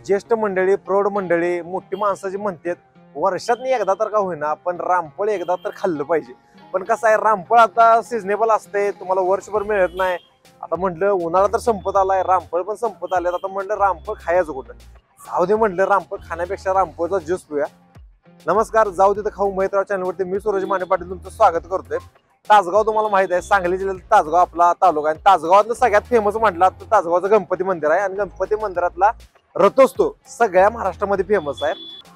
ज्येष्ठ मंडळी, प्रौढ मंडळी, मोठी माणसं जी म्हणतात वर्षातनी एकदा तर का होईना पण रामफळ एकदा तर खाल्लं पाहिजे. पण कसं आहे, रामफळ आता सिजनेबल असते, तुम्हाला वर्षभर मिळत नाही. आता म्हटलं उन्हाळा तर संपत आलाय, रामफळ पण संपत आले. आता म्हटलं रामफळ खायचं कुठं, जाऊ दे म्हटलं रामफळ खाण्यापेक्षा रामफळचा ज्यूस पिऊया. नमस्कार, जाऊ दे तर खाऊ मैत्रा चॅनलवरती मी सूरज माने पाटील तुमचं स्वागत करतोय. तासगाव तुम्हाला माहित आहे, सांगली जिल्ह्यात तासगाव आपला तालुका आहे. तासगावातलं सगळ्यात फेमस म्हटलं तर तासगावचं गणपती मंदिर आहे. आणि गणपती मंदिरातला रथोत्सव सगळ्या महाराष्ट्रामध्ये फेमस आहे.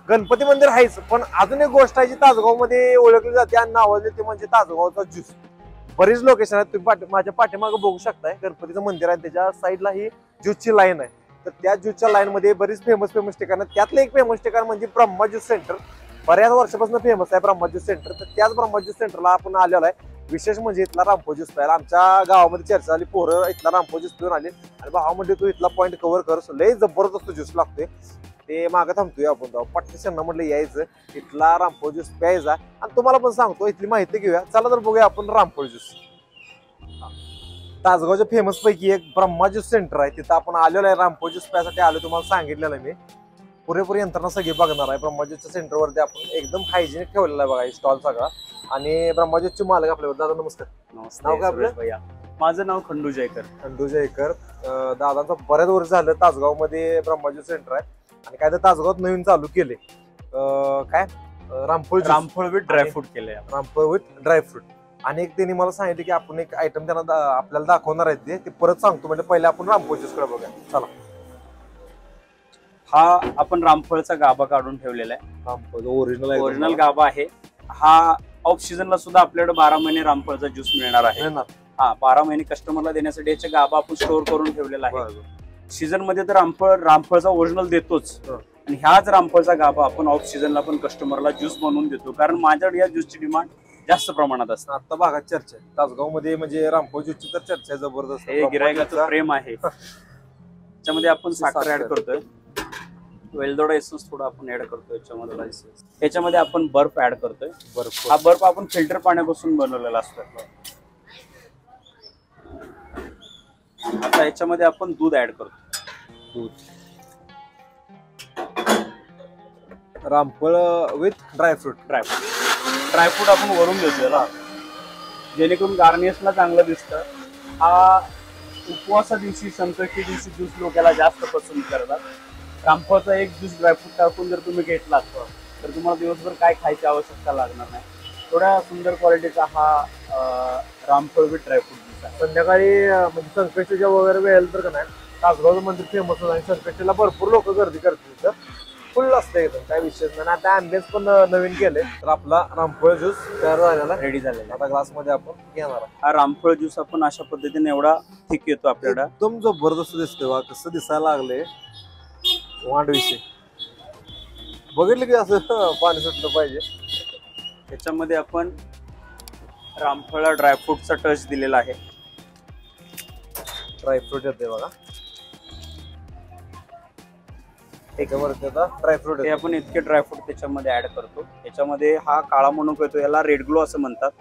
गणपती मंदिर आहेच, पण अजून एक गोष्ट आहे जी तासगावमध्ये ओळखली जाते आणि नावाजली ते म्हणजे तासगावचा ज्यूस. बरीच लोकेशन आहेत, तुम्ही माझ्या पाठीमागे बघू शकताय. गणपतीचं मंदिर आहे, त्याच्या साईडला ही ज्यूसची लाईन आहे. तर त्या ज्यूसच्या लाईन मध्ये बरीच फेमस ठिकाण आहेत. त्यातलं एक फेमस ठिकाण म्हणजे ब्रह्मा ज्यूस सेंटर. बऱ्याच वर्षापासून फेमस आहे ब्रह्मा ज्यूस सेंटर. तर त्याच ब्रह्मा ज्यूस सेंटरला आपण आलेलो आहे. विशेष म्हणजे इथला रामफळ ज्यूस प्यायला. आमच्या गावामध्ये चर्चा झाली, पोरं इथला रामफळ ज्यूस पिऊन आले आणि भावा म्हणजे तू इथला पॉईंट कव्हर कर, लय जबरदस्त ज्यूस लागतोय. ते मागं थांबतोय आपण जाऊ पट्टेशांना म्हटलं यायचं, इथला रामफळ ज्यूस प्यायचा आणि तुम्हाला पण सांगतो इथली माहिती घेऊया. चला तर बघूया आपण रामफळ ज्यूस. तासगावच्या फेमस पैकी एक ब्रह्मा ज्यूस सेंटर आहे, तिथं आपण आलेलो आहे. रामफळ ज्यूस प्यायसाठी आलो, तुम्हाला सांगितलेलं मी. पुरेपूर यंत्रणा सगळी बघणार आहे. ब्रह्मा ज्यूसच्या सेंटरवरती आपण एकदम हायजेनिक ठेवलेला आहे बघा स्टॉल सगळा. आणि ब्रह्मा ज्यूसचे मालक आपल्यावर. दादा नमस्कार. नाव काय आपलं? माझं नाव खंडू जयकर. खंडू जयकर. दादांचं बऱ्याच वर्ष झालं तासगाव मध्ये ब्रह्मा ज्यूस सेंटर आहे. आणि काय तर तासगावात नवीन चालू केले, काय रामफळ विथ ड्रायफ्रूट केले. रामफळ विथ ड्रायफ्रूट. आणि एक त्यांनी मला सांगितलं की आपण एक आयटम त्यांना आपल्याला दाखवणार आहे, ते परत सांगतो. म्हणजे पहिले आपण रामफळ ज्यूस कडे बघूया. चला. हा आपण रामफळचा गाभा काढून ठेवलेला आहे. रामफळ ओरिजिनल गाभा आहे हा. ऑफ सीझनला सुद्धा आपल्याकडे 12 महिने रामफळचा ज्यूस मिळणार आहे. हा, 12 महिने कस्टमरला देण्यासाठी याचा गाभा आपण स्टोअर करून ठेवलेला आहे. सीझन मध्ये तर रामफळचा ओरिजिनल देतोच, आणि ह्याच रामफळचा गाभा आपण ऑफ सीझनला पण कस्टमरला ज्यूस बनवून देतो. कारण माझ्याकडे या ज्यूसची डिमांड जास्त प्रमाणात असते. आता भागात चर्चा आहे तासगाव मध्ये, म्हणजे रामफळ ज्यूसची तर चर्चा आहे जबरदस्त. हे गिरायकाचं प्रेम आहे. त्याच्यामध्ये आपण साखर ऍड करतोय, वेलदोडा एसेन्स थोडा आपण ऍड करतोय याच्यामध्ये. याच्यामध्ये आपण बर्फ ऍड करतोय. हा बर्फ आपण फिल्टर पाण्यापासून बनवलेला असतो. आता याच्यामध्ये आपण दूध ऍड करतो. रामफळ विथ ड्रायफ्रूट आपण वरून देतो याला, जेणेकरून गार्निशला चांगलं दिसतं. हा उपवासा दिवशी, संकष्टी दिवशी ज्यूस लोकांना जास्त पसंत करतात. रामफळचा एक ज्यूस ड्रायफ्रूट टाकून जर तुम्ही घेतलात तर तुम्हाला दिवसभर काय खायची आवश्यकता लागणार नाही. थोड्या सुंदर क्वालिटीचा हा रामफळ विथ ड्रायफ्रूट ज्यूस आहे. संध्याकाळी म्हणजे संकष्टीच्या वगैरे वेळेला तर का नाही, तासगावचं मंदिर फेमस आहे. संकष्टीला भरपूर लोक गर्दी करतात, फुल असते एकदम, काय विशेष नाही. आता अँबियन्स पण नवीन केले. तर आपला रामफळ ज्यूस तयार झालेला, रेडी झालेला. आता ग्लास मध्ये आपण घेणार. हा रामफळ ज्यूस आपण अशा पद्धतीने एवढा थिक येतो आपल्याला, एकदम जबरदस्त दिसतोय. वा कसं दिसायला लागले वांड विषय, बघितलं की असं पाणी सुटलं पाहिजे. त्याच्यामध्ये आपण रामफळला ड्रायफ्रूटचा टच दिलेला आहे. ड्रायफ्रूट येते बघा त्याच्यावरती. आता ड्रायफ्रूट हे आपण इतके ड्रायफ्रूट त्याच्यामध्ये ऍड करतो. याच्यामध्ये हा काळा मनुका येतो, याला रेड ग्लो असं म्हणतात.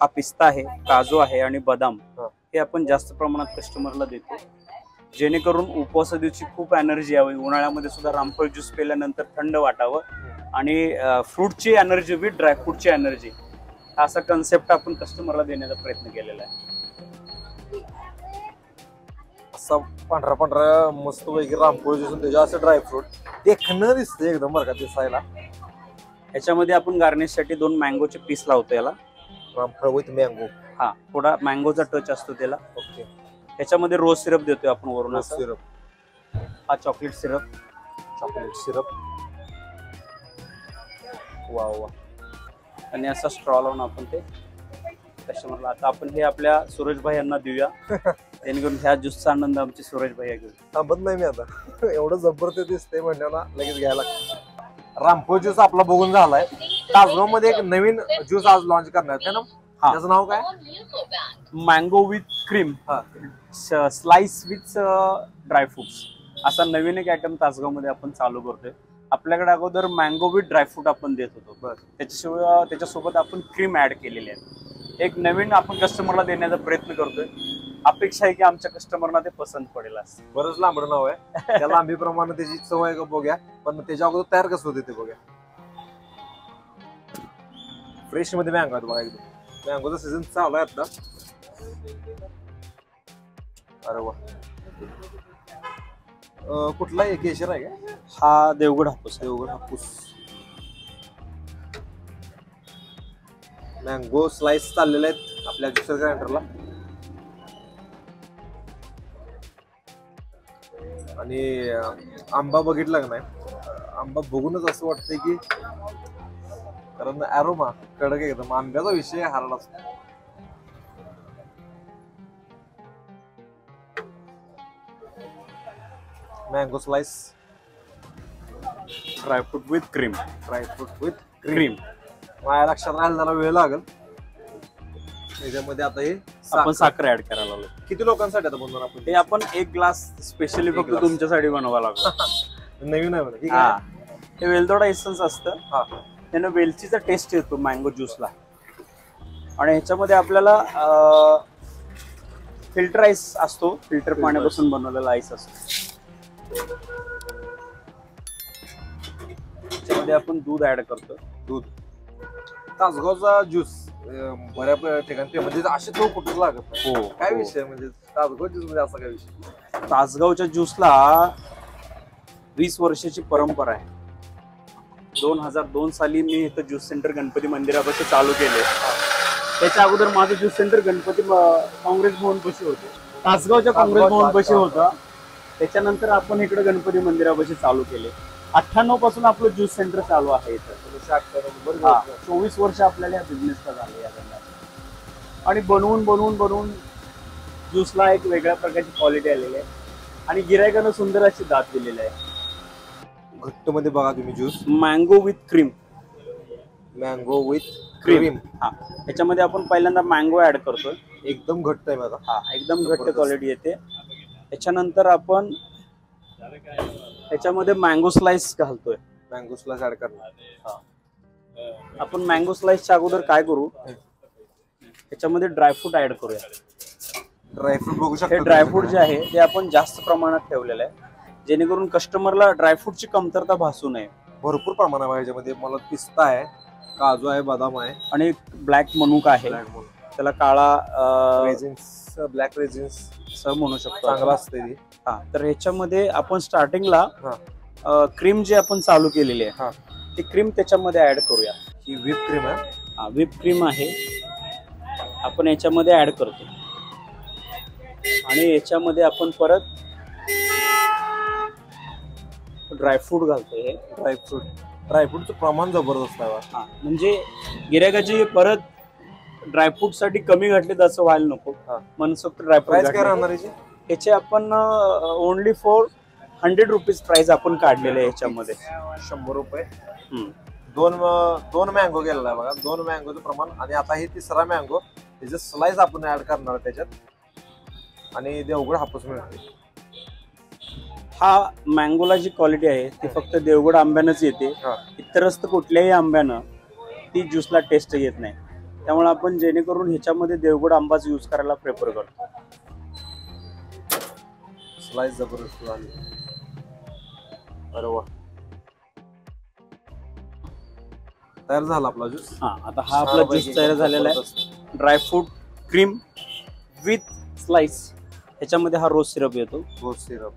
हा पिस्ता आहे, काजू आहे आणि बदाम. हे आपण जास्त प्रमाणात कस्टमरला देतो, जेणेकरून उपवासा दिवशी खूप एनर्जी यावी. उन्हाळ्यामध्ये सुद्धा रामफळ ज्यूस पिल्यानंतर थंड वाटावं आणि फ्रूटची एनर्जी विथ ड्रायफ्रूटची एनर्जी, असा कन्सेप्ट आपण कस्टमरला देण्याचा प्रयत्न केलेला आहे. असा पांढरा पांढरा मस्त पैकी रामफळ ज्यूस, त्याच्या असं ड्रायफ्रूट देखणं दिसते एकदम बरं का दिसायला. याच्यामध्ये आपण गार्निशसाठी 2 मँगोचे पीस लावतो याला. रामफळ विथ मँगो. हा, थोडा मँगोचा टच असतो त्याला. ओके. त्याच्यामध्ये रोज सिरप देतोय आपण वरून. सिरप. हा चॉकलेट सिरप. वा वा. आणि असा स्ट्रॉ लावून आपण ते कस्टमरला. आता आपण हे आपल्या सूरज भाई यांना देऊया, जेणेकरून ह्या ज्यूसचा आनंद आमचे सूरज भाई घेऊ. थांबत नाही मी आता, एवढं जबरदस्त दिसतंय म्हणल्याला लगेच घ्यायला. रामफळ ज्यूस आपला बघून झालाय. तासगाव मध्ये एक नवीन ज्यूस आज लॉन्च करणार आहे ना, त्याचं नाव काय? Mango with cream, slice with dry fruits, असा नवीन एक आयटम तासगाव मध्ये आपण चालू करतोय. आपल्याकडे अगोदर मँगो विथ ड्रायफ्रूट आपण देत होतो, त्याच्यासोबत आपण क्रीम ऍड केलेली आहे. एक नवीन आपण कस्टमरला देण्याचा प्रयत्न करतोय. अपेक्षा आहे की आमच्या कस्टमरना ते पसंत पडेल असं. बरंच लांबड नाव आहे त्या लांबीप्रमाणे त्याची चव आहे का बघूया, पण त्याच्या अगोदर तयार कसं होते ते बघूया. फ्रेश मध्ये मँगो आहे बघा, एकदम मँगोचा सीझन चालू आहे आता. अरे वा. कुठला आहे, केशर आहे का? हा देवगड हापूस. देवगड हापूस. मँगो स्लाइस चाललेले आहेत आपल्या ज्युसर ग्राइंडरला. आणि आंबा बघितला का नाही, आंबा बघूनच असं वाटतंय की, कारण अरोमा कडक एकदम, आंब्याचा विषय हारला असतो. Mango slice, dry fruit with cream. Dry fruit with cream माझ्या लक्षात राहायला जरा वेळ लागेल. त्याच्यामध्ये आता हे आपण साखर ऍड करायला लागलो. किती लोकांसाठी आता बनवणार आपण? हे आपण एक ग्लास स्पेशली फक्त glass. तुमच्यासाठी बनवा लागलो. नवीन आहे ठीक हा, आहे. हे वेलदोडा एसन्स असतं. हा, त्यानं वेलचीचा टेस्ट येतो मँगो ज्यूसला. आणि ह्याच्यामध्ये आपल्याला फिल्टर आईस असतो, फिल्टर पाण्यापासून बनवलेला आईस असतो. ह्याच्यामध्ये आपण दूध ऍड करतो. दूध. तासगावचा ज्यूस बऱ्याच ठिकाणी म्हणजे असे तो कुठेच लागत नाही. हो, काय विषय म्हणजे तासगाव ज्यूस मध्ये असा काय विषय? तासगावच्या ज्यूसला 20 वर्षाची परंपरा आहे. 2002 साली मी इथं ज्यूस सेंटर गणपती मंदिरापाशी चालू केले. त्याच्या अगोदर माझं ज्यूस सेंटर गणपती काँग्रेस भवन पाशी होतं, तासगावच्या काँग्रेस भवन पाशी होतं. त्याच्यानंतर आपण इकडे गणपती मंदिरापाशी चालू केले. 98 पासून आपलं ज्यूस सेंटर चालू आहे इथं. 24 वर्ष आपल्याला या बिझनेसला झाले या धंद्यात. आणि बनवून ज्यूसला एक वेगळ्या प्रकारची क्वालिटी आलेली आहे आणि गिरायकानं सुंदर अशी दात दिलेली आहे. घट्ट मध्ये बघा तुम्ही juice, mango with cream. Mango with cream. Cream. हा, त्याच्यामध्ये आपण पहिल्यांदा मँगो ऍड करतोय. एकदम घट्ट आहे बघा. हा, एकदम घट्ट क्वालिटी येते. त्याच्यानंतर आपण त्याच्यामध्ये मँगो स्लाइस घालतोय. मँगो स्लाइस ऍड करणार. आपण मँगो स्लाइसच्या अगोदर काय करू, त्याच्यामध्ये ड्रायफ्रूट ऍड करूया. ड्रायफ्रूट बघू हे शकता. ड्रायफ्रूट जे आहे ते आपण जास्त प्रमाणात ठेवलेलं आहे, जेणेकरून कस्टमरला ड्रायफ्रूटची कमतरता भासू नये. भरपूर प्रमाणात आहे याच्यामध्ये. मला पिस्ता आहे, काजू आहे, बदाम आहे आणि ब्लॅक मनुका आहे. त्याला काळा रेझिन्स, ब्लॅक रेझिन्स असं म्हणू शकतो, चांगला असते ती. हा, तर ह्याच्यामध्ये आपण स्टार्टिंगला क्रीम जे आपण चालू केलेली आहे ती क्रीम त्याच्यामध्ये ऍड करूया. ही व्हिप क्रीम आहे. हा, व्हिप क्रीम आहे, आपण याच्यामध्ये ऍड करतो. आणि याच्यामध्ये आपण परत ड्रायफ्रूट घालतोय. हे ड्रायफ्रूटचं प्रमाण जबरदस्त आहे. हा, म्हणजे गिऱ्हाईकाची परत ड्रायफ्रूट साठी कमी घातले तर असं व्हायला नको. मनसोक्त प्राइस काय ड्रायफ्रूट राहणार याची? याचे आपण ओनली फॉर 100 रुपीज प्राइस आपण काढलेले आहे याच्यामध्ये. 100 रुपये. दोन मँगो गेलेला आहे बघा. 2 मँगोचं प्रमाण. आणि आता हे तिसरा मँगो, त्याचे स्लाइस आपण ऍड करणार आहे त्याच्यात. आणि देवगड हापूस मिळते. हा, मँगोला जी क्वालिटी आहे ती फक्त देवगड आंब्यानंच येते. इतरच तर कुठल्याही आंब्यानं ती ज्यूसला टेस्ट येत नाही. त्यामुळे आपण जेणेकरून ह्याच्यामध्ये देवगड आंबाच यूज करायला प्रेफर करतो. स्लाइस जबरदस्त झाली. अरे वा, तयार झाला आपला ज्यूस. हा, आता हा आपला ज्यूस तयार झालेला आहे. Dry fruit cream with slice. ह्याच्यामध्ये हा रोज सिरप येतो. रोज सिरप.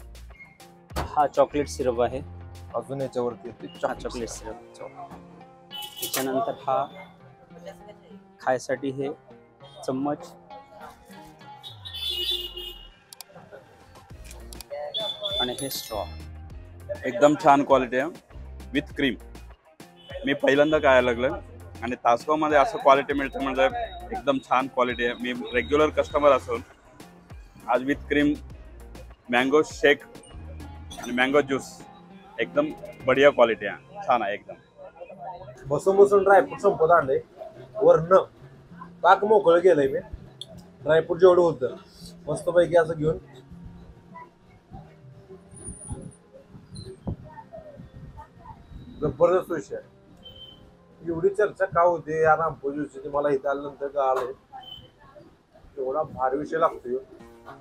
हा चॉकलेट सिरप आहे. अजून याच्यावरती हा चॉकलेट सिरप. त्याच्यानंतर हा खायसाठी हे चम्मच. आणि हे स्ट्रॉ. एकदम छान क्वालिटी आहे विथ क्रीम. मी पहिल्यांदा काय लागलं आणि तासगावमध्ये असं क्वालिटी मिळतं म्हणजे एकदम छान क्वालिटी आहे. मी रेग्युलर कस्टमर असून आज विथ क्रीम मँगो शेक आणि मँगो ज्यूस एकदम बढिया क्वालिटी आहे. छान आहे एकदम. बसून ड्रायफ्रूट संपत आणलंय. वरनं पाक मोकळं गेलंय मी. ड्रायफ्रूट जेवढं होतं मस्तपैकी असं घेऊन जबरदस्त विषय. एवढी चर्चा का होते या रामपूर ज्यूसची, मला इथं आल्यानंतर कळालंय एवढा भारी विषय लागतोय.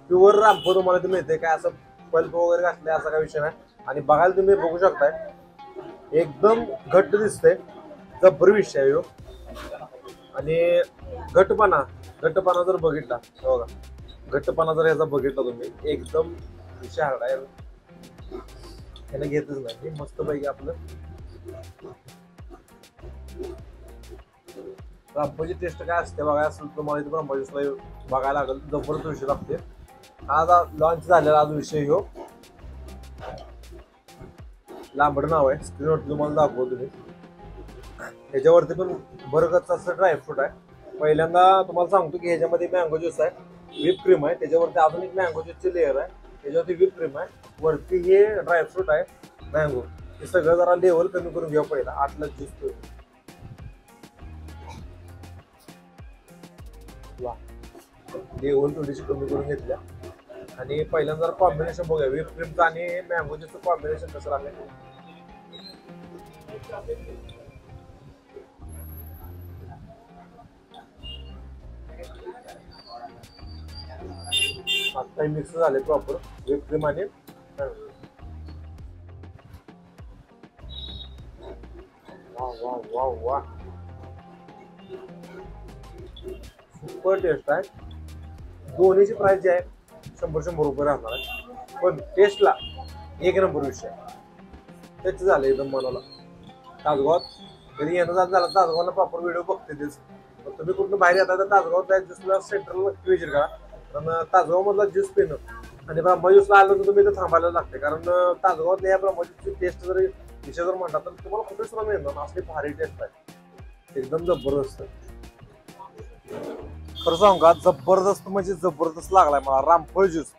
प्युअर रामफळ तुम्हाला इथे मिळते. काय असं पल्प वगैरे घातले असा काय विषय नाही. आणि बघायला तुम्ही बघू शकताय एकदम घट्ट दिसतंय. जबर विषय आहे ह्यो. आणि घट्टपणा जर बघितला बघा, घट्टपणा जर याचा बघितला तुम्ही एकदम विषय हार्ड आहे. त्याने घेतच नाही मस्त पैकी आपलं रामफळची टेस्ट काय असते बघायला असेल तुम्हाला इथे ब्रह्मज्यूसला बघायला लागेल. जबरदस्त विषय लागते. आज लॉन्च झालेला आज विषय ह्यो. लांबड नाव आहे. स्क्रीनवरती तुम्हाला दाखवतो मी. ह्याच्यावरती पण बरगतचं असं ड्रायफ्रूट आहे. पहिल्यांदा तुम्हाला सांगतो की ह्याच्यामध्ये मँगो ज्यूस आहे, व्हिप क्रीम आहे, त्याच्यावरती अजून एक मँगो ज्यूसची लेअर आहे, त्याच्यावरती व्हिप क्रीम आहे, वरती हे ड्रायफ्रूट आहे मँगो. हे सगळं जरा लेवल कमी करून घ्या पहिला. 8 ज्यूस लेवल थोडीशी कमी करून घेतल्या. आणि पहिल्यांदा जरा कॉम्बिनेशन बघूया व्हिप क्रीमचं आणि मँगो ज्यूसचं कॉम्बिनेशन कसं लागेल. आता मिक्स झाले प्रॉपर व्हिप क्रीम आणि वा वा वा सुपर टेस्ट आहे. दोन्हीची प्राइस जी आहे 100 रुपये राहणार आहे. पण टेस्टला एक नंबर विषय तेच झालं एकदम मनाला. तासगावात तरी येणं जात झालं तासगावला प्रॉपर व्हिडिओ बघते तेच. तुम्ही कुठून बाहेर येता तर तासगावात ज्यूसला सेंट्रल विजिट करा. कारण तासगाव मधला ज्यूस पिणं आणि ब्रह्मज्यूसला आलं तर तुम्ही इथं थांबायला लागते. कारण तासगावातल्या या ब्रह्मज्यूसची टेस्ट जर विषय जर म्हणतात तर तुम्हाला कुठे सुद्धा मिळणार असली भारी टेस्ट आहे. एकदम जबरदस्त. खरं सांगू का जबरदस्त म्हणजे जबरदस्त लागलाय मला रामफळ ज्यूस.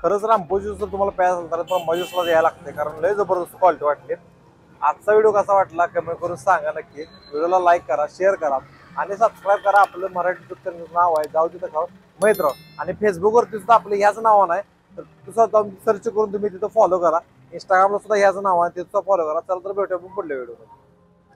खरंच रामफळ ज्यूस जर तुम्हाला प्यायला असेल तर ब्रह्मज्यूसला यायला लागते. कारण लय जबरदस्त क्वालिटी वाटली. आजचा व्हिडिओ कसा वाटला कमेंट करून सांगा नक्की. व्हिडिओला लाईक करा, शेअर करा आणि सबस्क्राईब करा. आपलं मराठी युट्यूब चॅनलचं नाव आहे जाऊ तिथं खाऊ मैत्र. आणि फेसबुकवरती सुद्धा आपलं ह्याच नाव आहे तर तुझं जाऊन सर्च करून तुम्ही तिथं फॉलो करा. इंस्टाग्रामला सुद्धा ह्याच नाव आहे तिथं फॉलो करा. चला तर भेटूया पुढल्या व्हिडिओ.